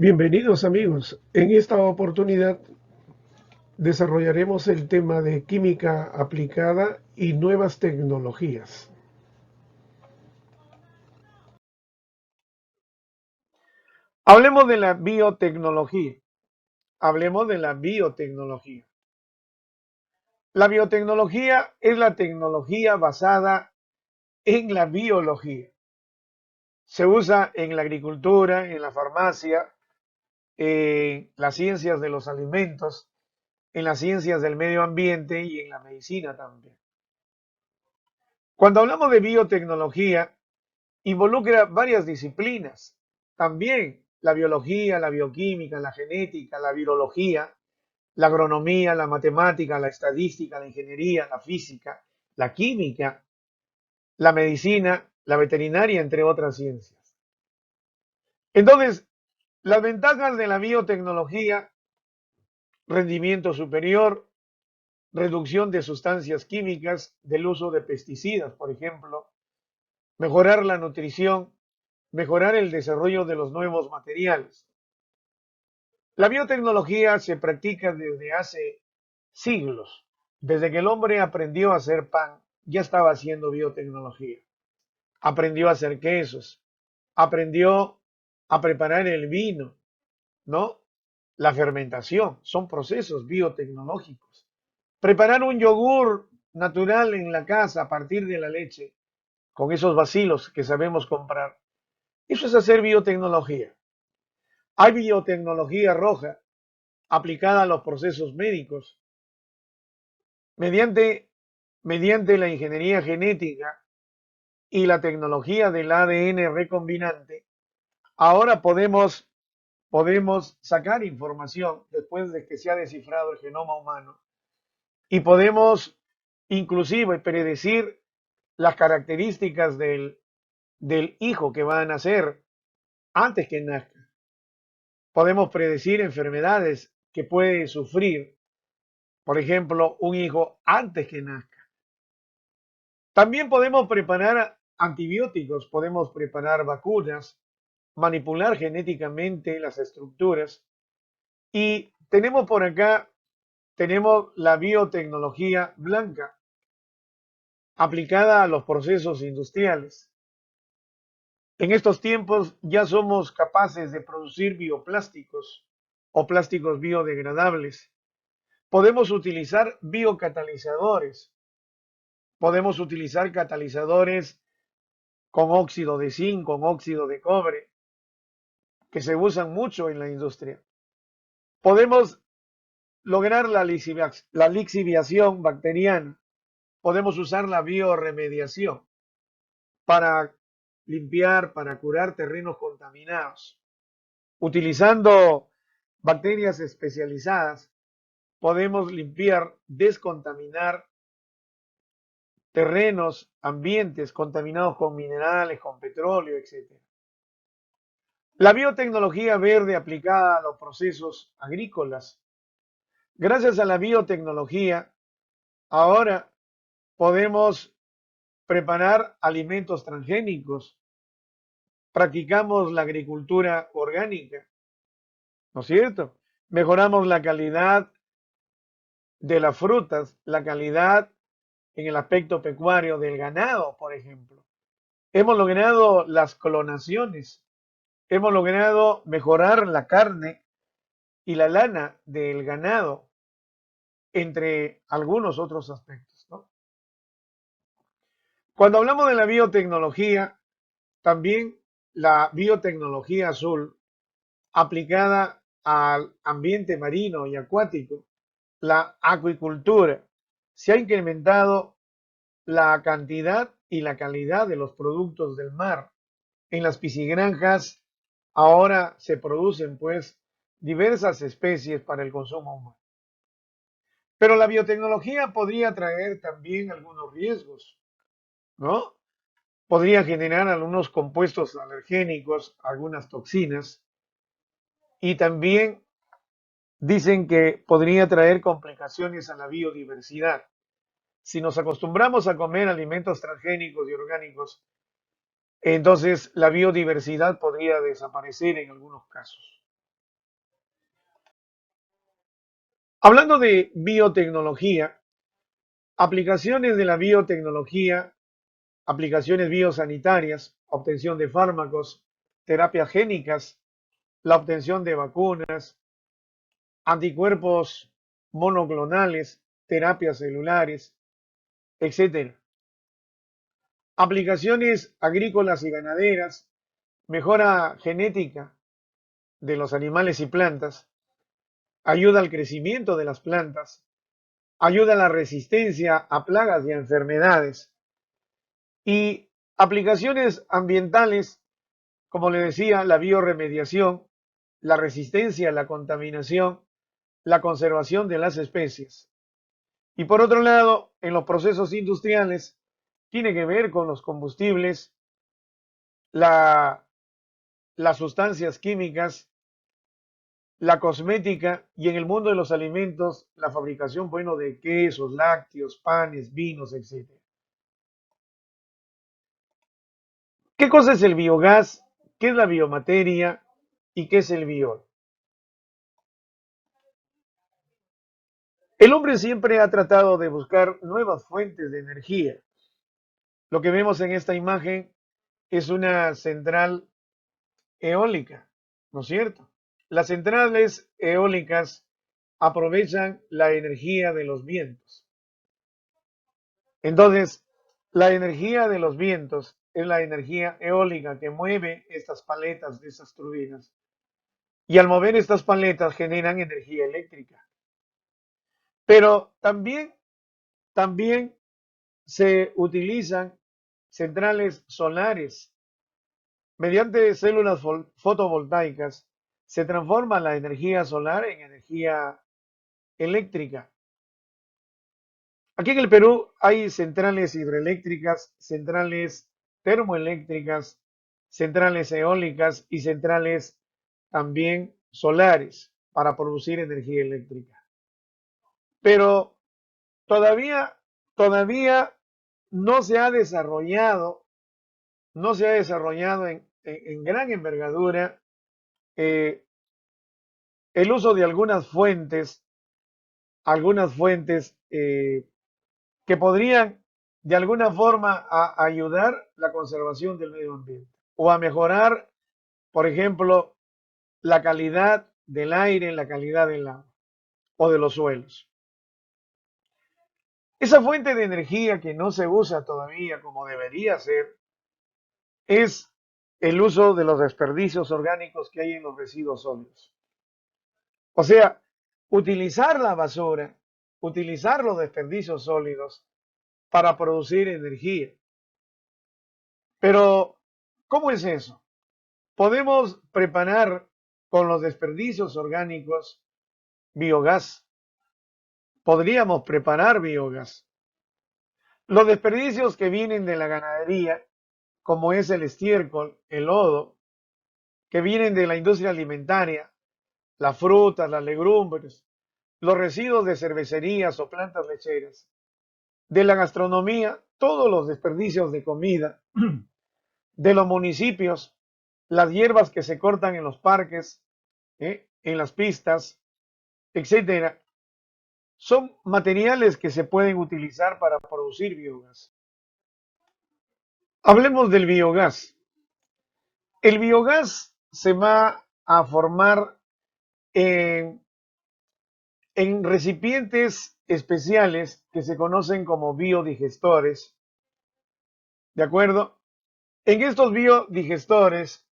Bienvenidos amigos. En esta oportunidad desarrollaremos el tema de química aplicada y nuevas tecnologías. Hablemos de la biotecnología. Hablemos de la biotecnología. La biotecnología es la tecnología basada en la biología. Se usa en la agricultura, en la farmacia, en las ciencias de los alimentos, en las ciencias del medio ambiente y en la medicina también. Cuando hablamos de biotecnología, involucra varias disciplinas. También la biología, la bioquímica, la genética, la virología, la agronomía, la matemática, la estadística, la ingeniería, la física, la química, la medicina, la veterinaria, entre otras ciencias. Entonces, las ventajas de la biotecnología: rendimiento superior, reducción de sustancias químicas, del uso de pesticidas, por ejemplo, mejorar la nutrición, mejorar el desarrollo de los nuevos materiales. La biotecnología se practica desde hace siglos. Desde que el hombre aprendió a hacer pan, ya estaba haciendo biotecnología. Aprendió a hacer quesos, aprendió a preparar el vino, ¿no? La fermentación, son procesos biotecnológicos. Preparar un yogur natural en la casa a partir de la leche, con esos vacilos que sabemos comprar, eso es hacer biotecnología. Hay biotecnología roja aplicada a los procesos médicos mediante, mediante la ingeniería genética y la tecnología del ADN recombinante. Ahora podemos sacar información después de que se ha descifrado el genoma humano y podemos inclusive predecir las características del hijo que va a nacer antes que nazca. Podemos predecir enfermedades que puede sufrir, por ejemplo, un hijo antes que nazca. También podemos preparar antibióticos, podemos preparar vacunas, manipular genéticamente las estructuras. Y tenemos por acá, tenemos la biotecnología blanca aplicada a los procesos industriales. En estos tiempos ya somos capaces de producir bioplásticos o plásticos biodegradables. Podemos utilizar biocatalizadores. Podemos utilizar catalizadores con óxido de zinc, con óxido de cobre, que se usan mucho en la industria. Podemos lograr la lixiviación bacteriana. Podemos usar la bioremediación para limpiar, para curar terrenos contaminados. Utilizando bacterias especializadas, podemos limpiar, descontaminar terrenos, ambientes contaminados con minerales, con petróleo, etc. La biotecnología verde aplicada a los procesos agrícolas. Gracias a la biotecnología, ahora podemos preparar alimentos transgénicos, practicamos la agricultura orgánica, ¿no es cierto? Mejoramos la calidad de las frutas, la calidad en el aspecto pecuario del ganado, por ejemplo. Hemos logrado las clonaciones, hemos logrado mejorar la carne y la lana del ganado, entre algunos otros aspectos, ¿no? Cuando hablamos de la biotecnología, también la biotecnología azul aplicada al ambiente marino y acuático, la acuicultura. Se ha incrementado la cantidad y la calidad de los productos del mar. En las piscigranjas ahora se producen pues diversas especies para el consumo humano. Pero la biotecnología podría traer también algunos riesgos, ¿no? Podría generar algunos compuestos alergénicos, algunas toxinas, y también dicen que podría traer complicaciones a la biodiversidad. Si nos acostumbramos a comer alimentos transgénicos y orgánicos, entonces la biodiversidad podría desaparecer en algunos casos. Hablando de biotecnología, aplicaciones de la biotecnología, aplicaciones biosanitarias, obtención de fármacos, terapias génicas, la obtención de vacunas, anticuerpos monoclonales, terapias celulares, etcétera. Aplicaciones agrícolas y ganaderas, mejora genética de los animales y plantas, ayuda al crecimiento de las plantas, ayuda a la resistencia a plagas y a enfermedades. Y aplicaciones ambientales, como le decía, la bioremediación, la resistencia a la contaminación, la conservación de las especies. Y por otro lado, en los procesos industriales, tiene que ver con los combustibles, la, las sustancias químicas, la cosmética y en el mundo de los alimentos, la fabricación, bueno, de quesos, lácteos, panes, vinos, etc. ¿Qué cosa es el biogás? ¿Qué es la biomateria? ¿Y qué es el biol? El hombre siempre ha tratado de buscar nuevas fuentes de energía. Lo que vemos en esta imagen es una central eólica, ¿no es cierto? Las centrales eólicas aprovechan la energía de los vientos. Entonces, la energía de los vientos es la energía eólica que mueve estas paletas de estas turbinas. Y al mover estas paletas generan energía eléctrica. Pero también se utilizan centrales solares. Mediante células fotovoltaicas se transforma la energía solar en energía eléctrica. Aquí en el Perú hay centrales hidroeléctricas, centrales termoeléctricas, centrales eólicas y centrales también solares para producir energía eléctrica. Pero todavía, todavía no se ha desarrollado, no se ha desarrollado en gran envergadura eh, el uso de algunas fuentes que podrían de alguna forma ayudar la conservación del medio ambiente o a mejorar, por ejemplo, la calidad del aire, la calidad del agua o de los suelos. Esa fuente de energía que no se usa todavía como debería ser es el uso de los desperdicios orgánicos que hay en los residuos sólidos. O sea, utilizar la basura, utilizar los desperdicios sólidos para producir energía. Pero, ¿cómo es eso? Podemos preparar con los desperdicios orgánicos biogás. Podríamos preparar biogás. Los desperdicios que vienen de la ganadería, como es el estiércol, el lodo, que vienen de la industria alimentaria, las frutas, las legumbres, los residuos de cervecerías o plantas lecheras, de la gastronomía, todos los desperdicios de comida, de los municipios, las hierbas que se cortan en los parques, en las pistas, etcétera, son materiales que se pueden utilizar para producir biogás. Hablemos del biogás. El biogás se va a formar en, en recipientes especiales que se conocen como biodigestores, ¿de acuerdo? En estos biodigestores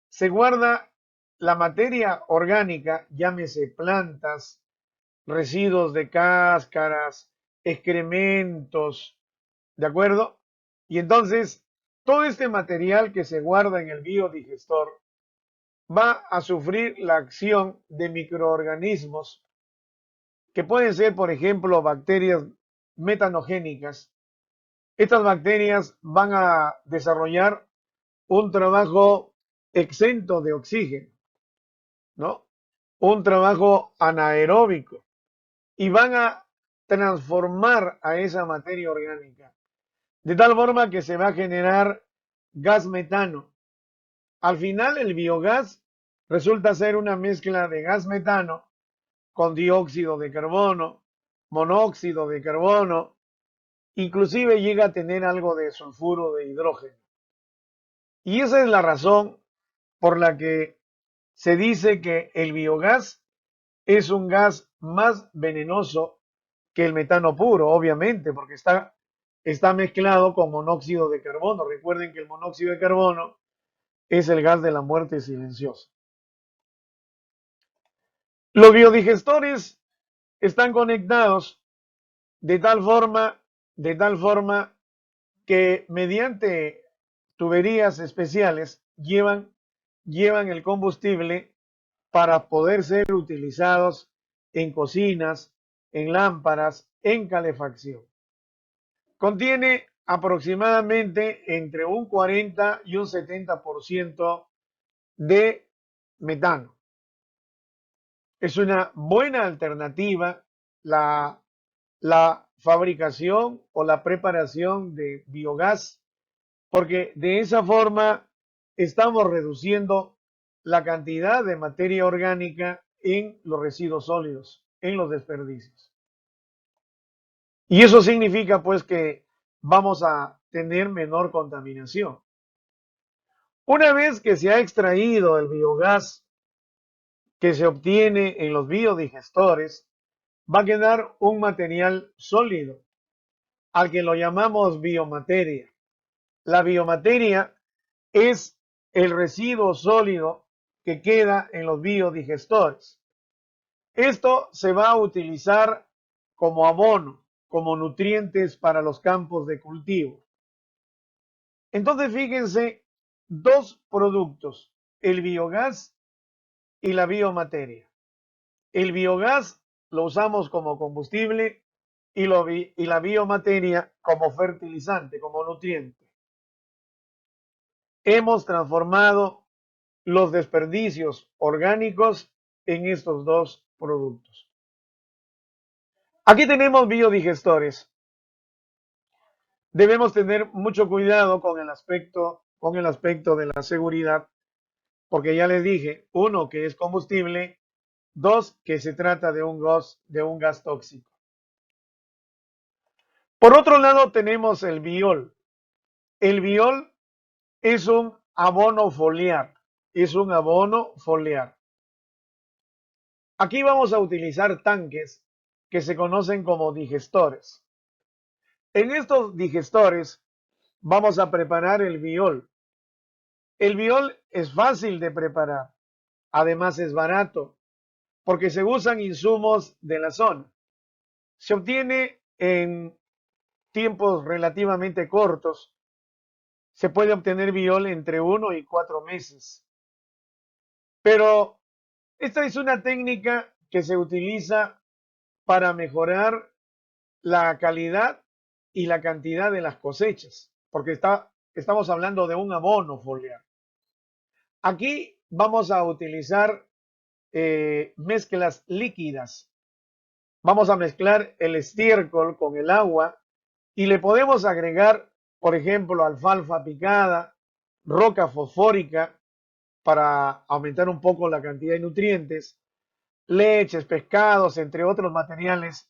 se guarda la materia orgánica, llámese plantas, residuos de cáscaras, excrementos, ¿de acuerdo? Y entonces, todo este material que se guarda en el biodigestor va a sufrir la acción de microorganismos que pueden ser, por ejemplo, bacterias metanogénicas. Estas bacterias van a desarrollar un trabajo exento de oxígeno, ¿no? Un trabajo anaeróbico y van a transformar a esa materia orgánica de tal forma que se va a generar gas metano. Al final el biogás resulta ser una mezcla de gas metano con dióxido de carbono, monóxido de carbono, inclusive llega a tener algo de sulfuro de hidrógeno. Y esa es la razón por la que se dice que el biogás es un gas más venenoso que el metano puro, obviamente, porque está mezclado con monóxido de carbono. Recuerden que el monóxido de carbono es el gas de la muerte silenciosa. Los biodigestores están conectados de tal forma, de tal forma que mediante tuberías especiales llevan el combustible para poder ser utilizados en cocinas, en lámparas, en calefacción. Contiene aproximadamente entre un 40 y un 70% de metano. Es una buena alternativa la, la fabricación o la preparación de biogás, porque de esa forma estamos reduciendo la cantidad de materia orgánica en los residuos sólidos, en los desperdicios. Y eso significa pues que vamos a tener menor contaminación. Una vez que se ha extraído el biogás que se obtiene en los biodigestores, va a quedar un material sólido, al que lo llamamos biomateria. La biomateria es el residuo sólido que queda en los biodigestores. Esto se va a utilizar como abono, como nutrientes para los campos de cultivo. Entonces, fíjense, dos productos, el biogás y la biomateria. El biogás lo usamos como combustible y la biomateria como fertilizante, como nutriente. Hemos transformado los desperdicios orgánicos en estos dos productos. Aquí tenemos biodigestores. Debemos tener mucho cuidado con el aspecto de la seguridad, porque ya les dije, uno, que es combustible, dos, que se trata de un gas tóxico. Por otro lado, tenemos el biol. El biol es un abono foliar. Es un abono foliar. Aquí vamos a utilizar tanques que se conocen como digestores. En estos digestores vamos a preparar el biol. El biol es fácil de preparar. Además es barato porque se usan insumos de la zona. Se obtiene en tiempos relativamente cortos. Se puede obtener biol entre 1 y 4 meses. Pero esta es una técnica que se utiliza para mejorar la calidad y la cantidad de las cosechas, porque estamos hablando de un abono foliar. Aquí vamos a utilizar mezclas líquidas. Vamos a mezclar el estiércol con el agua y le podemos agregar, por ejemplo, alfalfa picada, roca fosfórica para aumentar un poco la cantidad de nutrientes, leches, pescados, entre otros materiales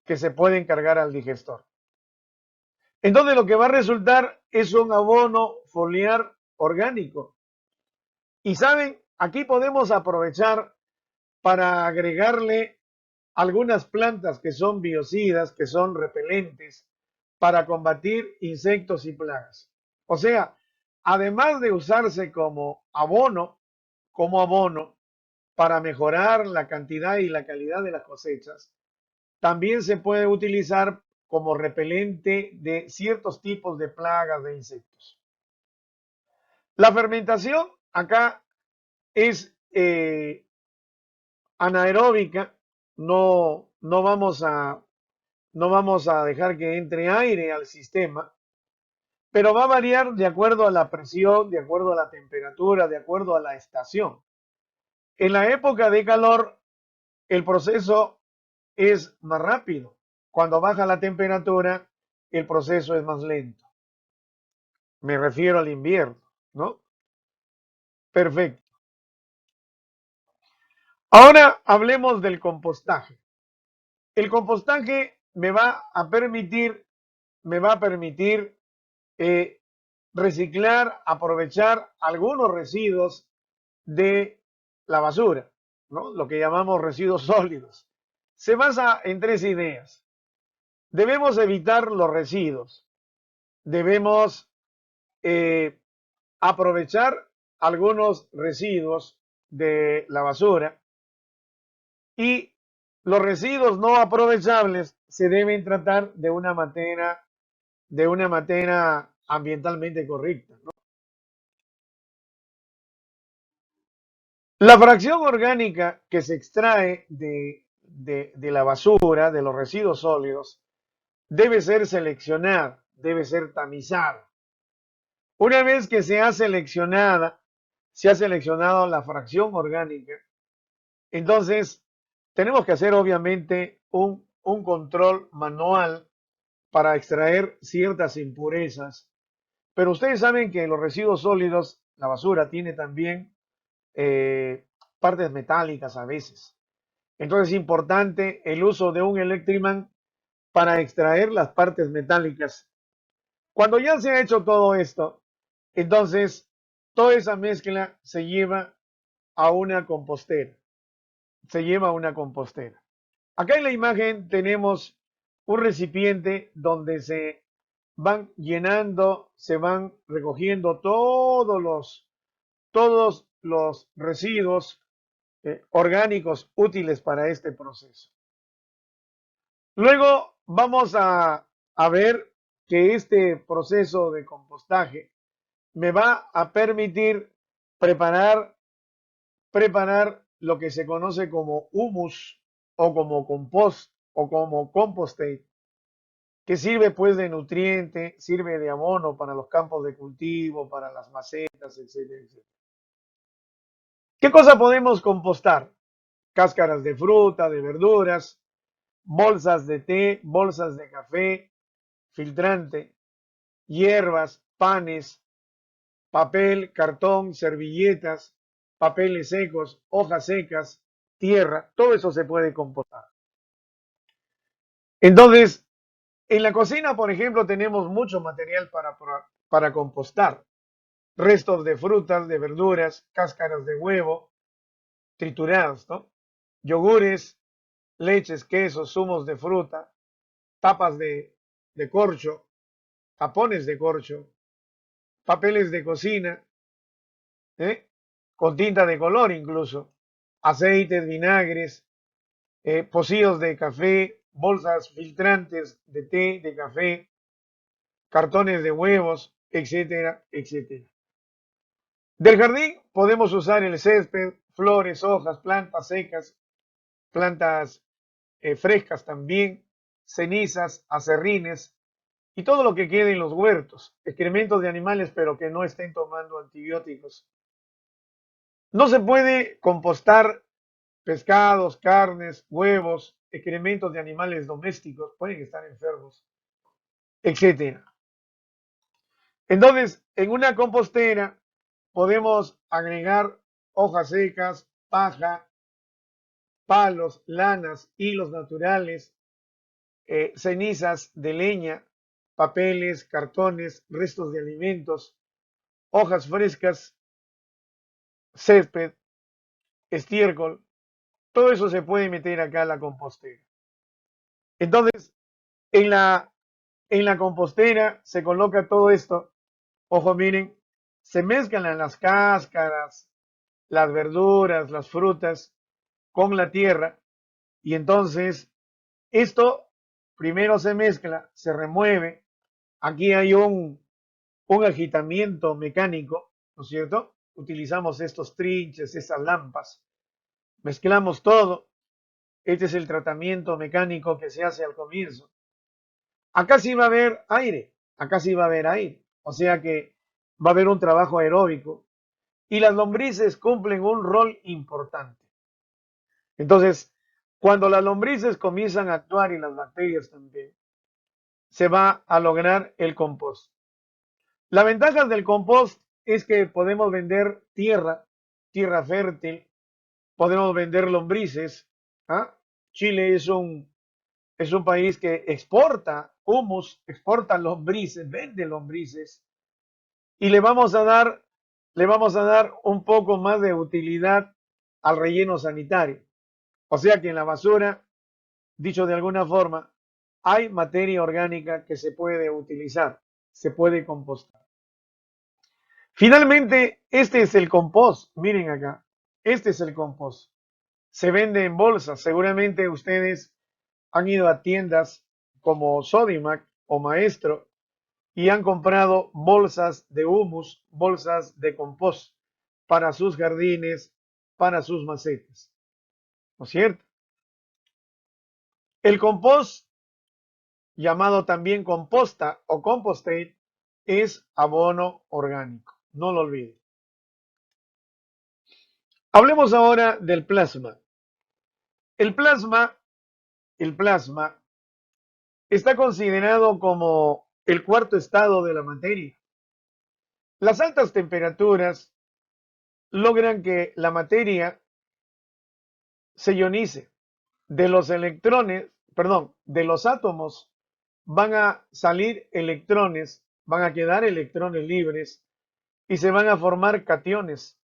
que se pueden cargar al digestor. Entonces lo que va a resultar es un abono foliar orgánico. Y saben, aquí podemos aprovechar para agregarle algunas plantas que son biocidas, que son repelentes, para combatir insectos y plagas. O sea, además de usarse como abono para mejorar la cantidad y la calidad de las cosechas, también se puede utilizar como repelente de ciertos tipos de plagas de insectos. La fermentación acá es anaeróbica, no vamos a dejar que entre aire al sistema, pero va a variar de acuerdo a la presión, de acuerdo a la temperatura, de acuerdo a la estación. En la época de calor, el proceso es más rápido. Cuando baja la temperatura, el proceso es más lento. Me refiero al invierno, ¿no? Perfecto. Ahora hablemos del compostaje. El compostaje me va a permitir eh, reciclar, aprovechar algunos residuos de la basura, ¿no? Lo que llamamos residuos sólidos. Se basa en tres ideas. Debemos evitar los residuos, debemos eh, aprovechar algunos residuos de la basura y los residuos no aprovechables se deben tratar de una manera ambientalmente correcta, ¿no? La fracción orgánica que se extrae de la basura, de los residuos sólidos, debe ser seleccionada, debe ser tamizada. Una vez que se ha seleccionado la fracción orgánica, entonces tenemos que hacer obviamente un control manual para extraer ciertas impurezas. Pero ustedes saben que los residuos sólidos, la basura, tiene también eh, partes metálicas a veces. Entonces es importante el uso de un electriman para extraer las partes metálicas. Cuando ya se ha hecho todo esto, entonces toda esa mezcla se lleva a una compostera. Se lleva a una compostera. Acá en la imagen tenemos un recipiente donde se van llenando, se van recogiendo todos los residuos orgánicos útiles para este proceso. Luego vamos a ver que este proceso de compostaje me va a permitir preparar, preparar lo que se conoce como humus o como compost o como compostate, que sirve pues de nutriente, sirve de abono para los campos de cultivo, para las macetas, etcétera, etcétera. ¿Qué cosa podemos compostar? Cáscaras de fruta, de verduras, bolsas de té, bolsas de café, filtrante, hierbas, panes, papel, cartón, servilletas, papeles secos, hojas secas, tierra, todo eso se puede compostar. Entonces, en la cocina, por ejemplo, tenemos mucho material para compostar. Restos de frutas, de verduras, cáscaras de huevo, triturados, ¿no? Yogures, leches, quesos, zumos de fruta, tapas de corcho, tapones de corcho, papeles de cocina, ¿eh? Con tinta de color incluso, aceites, vinagres, pocillos de café, bolsas filtrantes de té, de café, cartones de huevos, etcétera, etcétera. Del jardín podemos usar el césped, flores, hojas, plantas secas, plantas frescas también, cenizas, acerrines y todo lo que quede en los huertos, excrementos de animales pero que no estén tomando antibióticos. No se puede compostar pescados, carnes, huevos, excrementos de animales domésticos, pueden estar enfermos, etcétera. Entonces, en una compostera podemos agregar hojas secas, paja, palos, lanas, hilos naturales, cenizas de leña, papeles, cartones, restos de alimentos, hojas frescas, césped, estiércol, todo eso se puede meter acá a la compostera. Entonces, en la, en la compostera se coloca todo esto. Ojo, miren, se mezclan las cáscaras, las verduras, las frutas con la tierra y entonces esto primero se mezcla, se remueve. Aquí hay un agitamiento mecánico, ¿no es cierto? Utilizamos estos trinches, estas lampas, mezclamos todo. Este es el tratamiento mecánico que se hace al comienzo. Acá sí va a haber aire, acá sí va a haber aire, o sea que va a haber un trabajo aeróbico y las lombrices cumplen un rol importante. Entonces, cuando las lombrices comienzan a actuar y las bacterias también, se va a lograr el compost. La ventaja del compost es que podemos vender tierra, tierra fértil, podemos vender lombrices. ¿Ah? Chile es un país que exporta humus, exporta lombrices, vende lombrices y le vamos a dar un poco más de utilidad al relleno sanitario. O sea que en la basura, dicho de alguna forma, hay materia orgánica que se puede utilizar, se puede compostar. Finalmente, este es el compost. Miren acá, este es el compost. Se vende en bolsas. Seguramente ustedes han ido a tiendas como Sodimac o Maestro y han comprado bolsas de humus, bolsas de compost para sus jardines, para sus macetas. ¿No es cierto? El compost, llamado también composta o compostate, es abono orgánico. No lo olviden. Hablemos ahora del plasma. El plasma, el plasma está considerado como el cuarto estado de la materia. Las altas temperaturas logran que la materia se ionice. De los electrones, perdón, de los átomos van a salir electrones, van a quedar electrones libres y se van a formar cationes,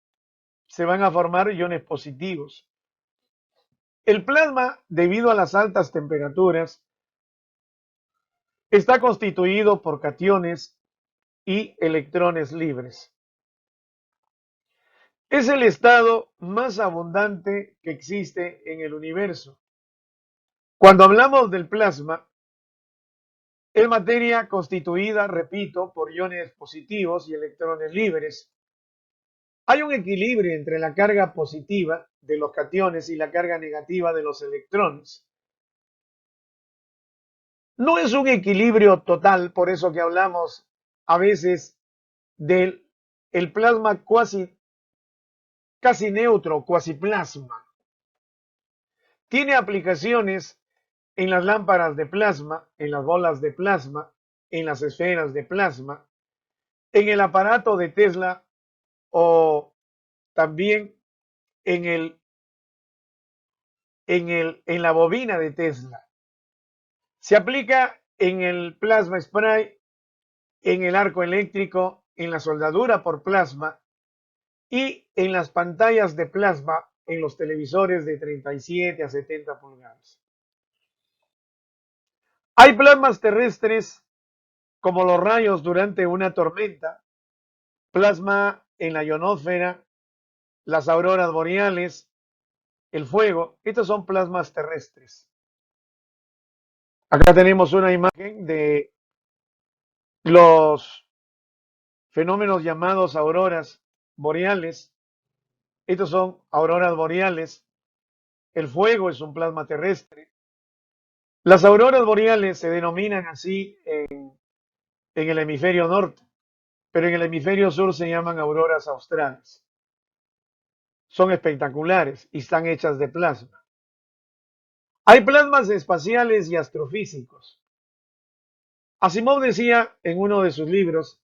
se van a formar iones positivos. El plasma, debido a las altas temperaturas, está constituido por cationes y electrones libres. Es el estado más abundante que existe en el universo. Cuando hablamos del plasma, es materia constituida, repito, por iones positivos y electrones libres. Hay un equilibrio entre la carga positiva de los cationes y la carga negativa de los electrones. No es un equilibrio total, por eso que hablamos a veces del el plasma casi neutro, cuasi plasma. Tiene aplicaciones en las lámparas de plasma, en las bolas de plasma, en las esferas de plasma, en el aparato de Tesla o también en en la bobina de Tesla. Se aplica en el plasma spray, en el arco eléctrico, en la soldadura por plasma y en las pantallas de plasma en los televisores de 37 a 70 pulgadas. Hay plasmas terrestres como los rayos durante una tormenta, plasma en la ionosfera, las auroras boreales, el fuego. Estos son plasmas terrestres. Acá tenemos una imagen de los fenómenos llamados auroras boreales. Estos son auroras boreales. El fuego es un plasma terrestre. Las auroras boreales se denominan así en el hemisferio norte, pero en el hemisferio sur se llaman auroras australes. Son espectaculares y están hechas de plasma. Hay plasmas espaciales y astrofísicos. Asimov decía en uno de sus libros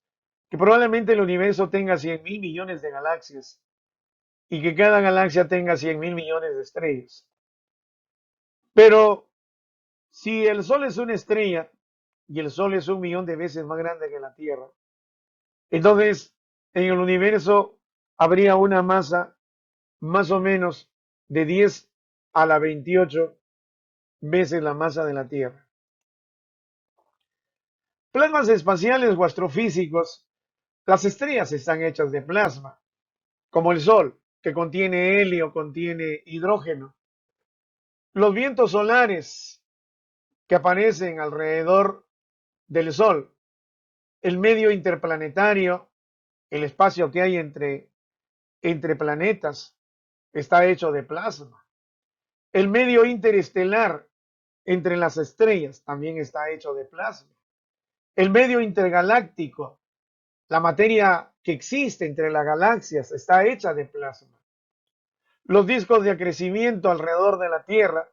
que probablemente el universo tenga 100.000 millones de galaxias y que cada galaxia tenga 100.000 millones de estrellas. Pero si el Sol es una estrella y el Sol es 1 millón de veces más grande que la Tierra, entonces en el universo habría una masa más o menos de 10 a la 28 veces la masa de la Tierra. Plasmas espaciales o astrofísicos, las estrellas están hechas de plasma, como el Sol, que contiene helio, contiene hidrógeno. Los vientos solares que aparecen alrededor del Sol, el medio interplanetario, el espacio que hay entre planetas, está hecho de plasma. El medio interestelar entre las estrellas también está hecho de plasma. El medio intergaláctico, la materia que existe entre las galaxias, está hecha de plasma. Los discos de acrecimiento alrededor de la Tierra,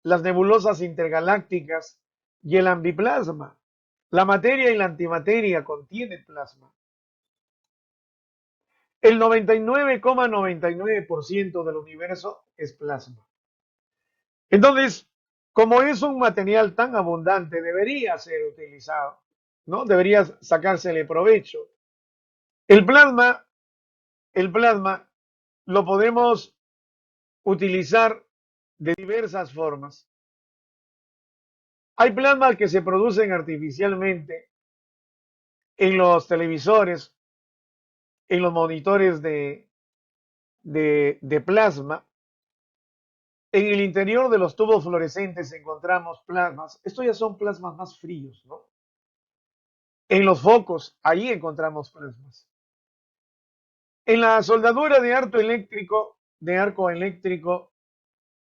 las nebulosas intergalácticas y el ambiplasma. La materia y la antimateria contienen plasma. El 99,99% del universo es plasma. Entonces, como es un material tan abundante, debería ser utilizado, ¿no? Debería sacársele provecho. El plasma, el plasma lo podemos utilizar de diversas formas. Hay plasmas que se producen artificialmente en los televisores, en los monitores de plasma. En el interior de los tubos fluorescentes encontramos plasmas. Estos ya son plasmas más fríos, ¿no? En los focos, ahí encontramos plasmas. En la soldadura de arco eléctrico,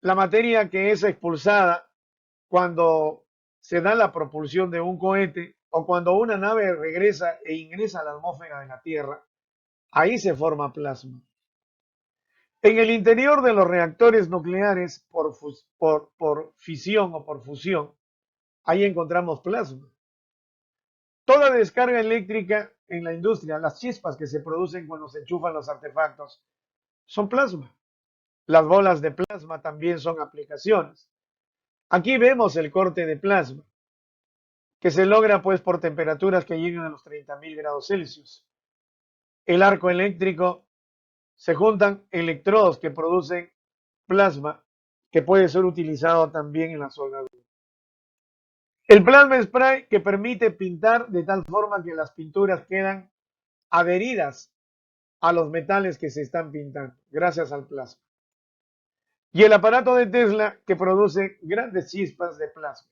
la materia que es expulsada cuando se da la propulsión de un cohete o cuando una nave regresa e ingresa a la atmósfera de la Tierra, ahí se forma plasma. En el interior de los reactores nucleares por fisión o por fusión, ahí encontramos plasma. Toda descarga eléctrica en la industria, las chispas que se producen cuando se enchufan los artefactos, son plasma. Las bolas de plasma también son aplicaciones. Aquí vemos el corte de plasma, que se logra pues por temperaturas que llegan a los 30.000 grados Celsius. El arco eléctrico, se juntan electrodos que producen plasma, que puede ser utilizado también en la soldadura. El plasma spray que permite pintar de tal forma que las pinturas quedan adheridas a los metales que se están pintando, gracias al plasma. Y el aparato de Tesla que produce grandes chispas de plasma.